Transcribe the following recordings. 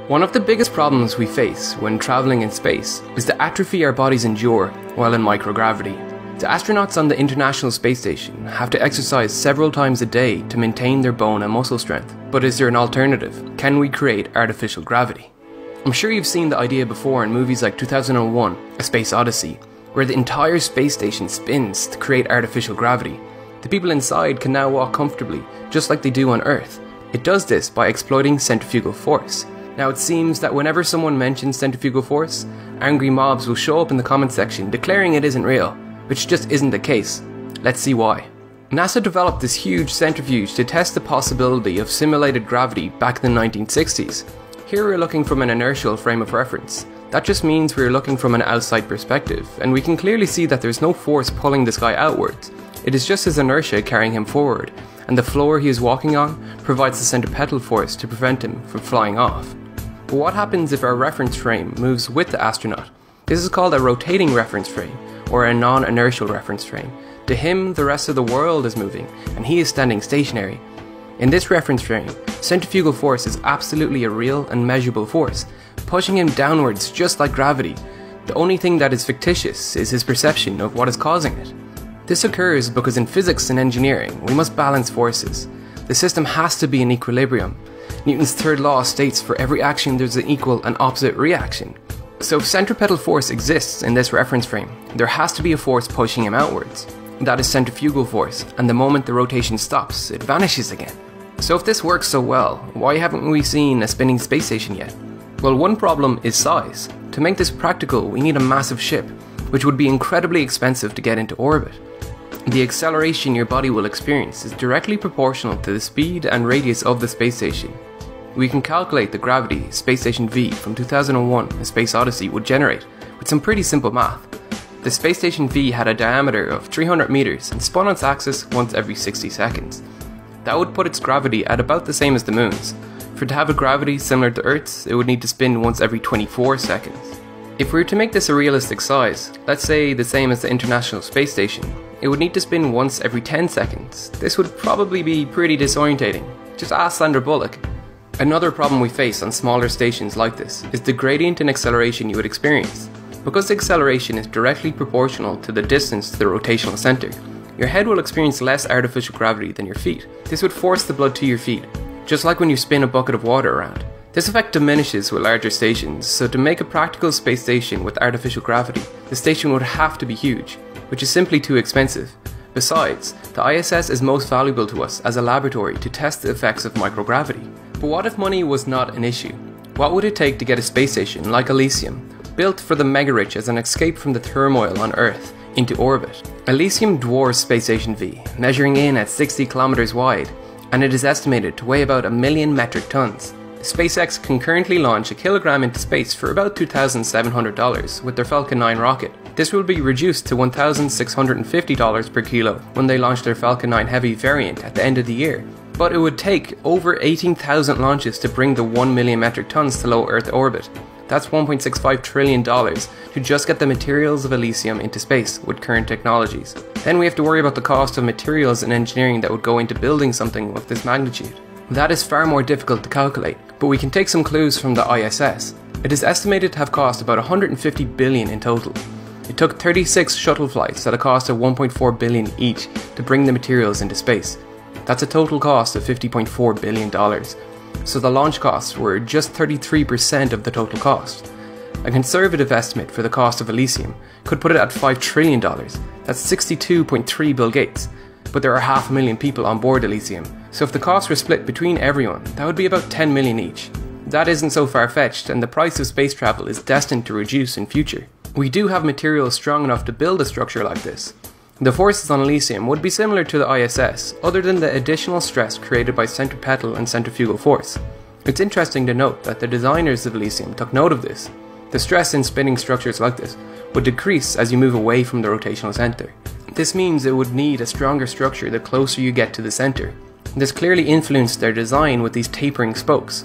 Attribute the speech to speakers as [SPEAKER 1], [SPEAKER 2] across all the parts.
[SPEAKER 1] One of the biggest problems we face when travelling in space is the atrophy our bodies endure while in microgravity. The astronauts on the International Space Station have to exercise several times a day to maintain their bone and muscle strength. But is there an alternative? Can we create artificial gravity? I'm sure you've seen the idea before in movies like 2001, A Space Odyssey, where the entire space station spins to create artificial gravity. The people inside can now walk comfortably, just like they do on Earth. It does this by exploiting centrifugal force. Now it seems that whenever someone mentions centrifugal force, angry mobs will show up in the comment section declaring it isn't real, which just isn't the case. Let's see why. NASA developed this huge centrifuge to test the possibility of simulated gravity back in the 1960s. Here we're looking from an inertial frame of reference. That just means we're looking from an outside perspective, and we can clearly see that there's no force pulling this guy outwards. It is just his inertia carrying him forward, and the floor he is walking on provides the centripetal force to prevent him from flying off. But what happens if our reference frame moves with the astronaut? This is called a rotating reference frame, or a non-inertial reference frame. To him, the rest of the world is moving, and he is standing stationary. In this reference frame, centrifugal force is absolutely a real and measurable force, pushing him downwards just like gravity. The only thing that is fictitious is his perception of what is causing it. This occurs because in physics and engineering, we must balance forces. The system has to be in equilibrium. Newton's third law states for every action there's an equal and opposite reaction. So if centripetal force exists in this reference frame, there has to be a force pushing him outwards. That is centrifugal force, and the moment the rotation stops, it vanishes again. So if this works so well, why haven't we seen a spinning space station yet? Well, one problem is size. To make this practical, we need a massive ship, which would be incredibly expensive to get into orbit. The acceleration your body will experience is directly proportional to the speed and radius of the space station. We can calculate the gravity Space Station V from 2001, A Space Odyssey would generate with some pretty simple math. The Space Station V had a diameter of 300 meters and spun on its axis once every 60 seconds. That would put its gravity at about the same as the Moon's. For it to have a gravity similar to Earth's, it would need to spin once every 24 seconds. If we were to make this a realistic size, let's say the same as the International Space Station, it would need to spin once every 10 seconds. This would probably be pretty disorientating. Just ask Sandra Bullock. Another problem we face on smaller stations like this is the gradient in acceleration you would experience. Because the acceleration is directly proportional to the distance to the rotational center, your head will experience less artificial gravity than your feet. This would force the blood to your feet, just like when you spin a bucket of water around. This effect diminishes with larger stations, so to make a practical space station with artificial gravity, the station would have to be huge, which is simply too expensive. Besides, the ISS is most valuable to us as a laboratory to test the effects of microgravity. But what if money was not an issue? What would it take to get a space station like Elysium, built for the mega-rich as an escape from the turmoil on Earth, into orbit? Elysium dwarfs Space Station V, measuring in at 60 kilometers wide, and it is estimated to weigh about 1 million metric tons. SpaceX can currently launch a kilogram into space for about $2,700 with their Falcon 9 rocket. This will be reduced to $1,650 per kilo when they launch their Falcon 9 Heavy variant at the end of the year. But it would take over 18,000 launches to bring the 1 million metric tons to low Earth orbit. That's $1.65 trillion to just get the materials of Elysium into space with current technologies. Then we have to worry about the cost of materials and engineering that would go into building something of this magnitude. That is far more difficult to calculate, but we can take some clues from the ISS. It is estimated to have cost about $150 billion in total. It took 36 shuttle flights at a cost of $1.4 billion each to bring the materials into space. That's a total cost of $50.4 billion. So the launch costs were just 33% of the total cost. A conservative estimate for the cost of Elysium could put it at $5 trillion. That's 62.3 Bill Gates. But there are 500,000 people on board Elysium, so if the costs were split between everyone, that would be about 10 million each. That isn't so far-fetched, and the price of space travel is destined to reduce in future. We do have materials strong enough to build a structure like this. The forces on Elysium would be similar to the ISS, other than the additional stress created by centripetal and centrifugal force. It's interesting to note that the designers of Elysium took note of this. The stress in spinning structures like this would decrease as you move away from the rotational center. This means it would need a stronger structure the closer you get to the center. This clearly influenced their design with these tapering spokes.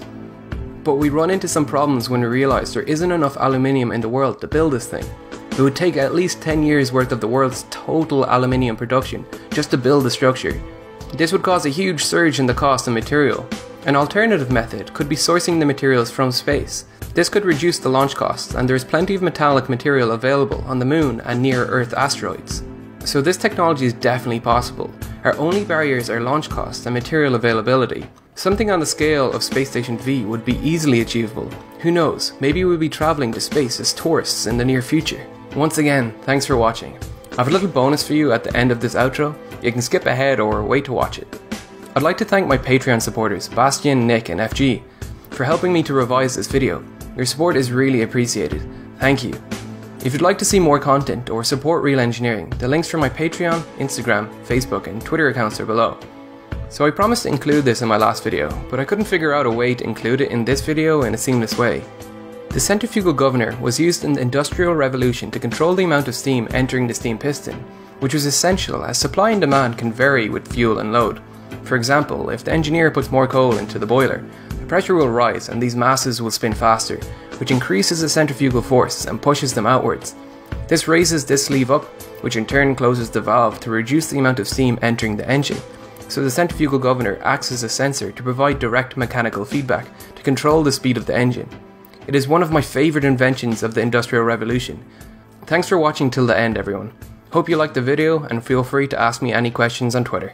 [SPEAKER 1] But we run into some problems when we realize there isn't enough aluminium in the world to build this thing. It would take at least 10 years worth of the world's total aluminium production just to build the structure. This would cause a huge surge in the cost of material. An alternative method could be sourcing the materials from space. This could reduce the launch costs, and there is plenty of metallic material available on the Moon and near-Earth asteroids. So this technology is definitely possible. Our only barriers are launch costs and material availability. Something on the scale of Space Station V would be easily achievable. Who knows, maybe we'll be travelling to space as tourists in the near future. Once again, thanks for watching. I have a little bonus for you at the end of this outro. You can skip ahead or wait to watch it. I'd like to thank my Patreon supporters, Bastian, Nick and FG, for helping me to revise this video. Your support is really appreciated. Thank you. If you'd like to see more content or support Real Engineering, the links for my Patreon, Instagram, Facebook and Twitter accounts are below. So I promised to include this in my last video, but I couldn't figure out a way to include it in this video in a seamless way. The centrifugal governor was used in the Industrial Revolution to control the amount of steam entering the steam piston, which was essential as supply and demand can vary with fuel and load. For example, if the engineer puts more coal into the boiler, the pressure will rise and these masses will spin faster, which increases the centrifugal force and pushes them outwards. This raises this sleeve up, which in turn closes the valve to reduce the amount of steam entering the engine. So the centrifugal governor acts as a sensor to provide direct mechanical feedback to control the speed of the engine. It is one of my favourite inventions of the Industrial Revolution. Thanks for watching till the end, everyone. Hope you liked the video and feel free to ask me any questions on Twitter.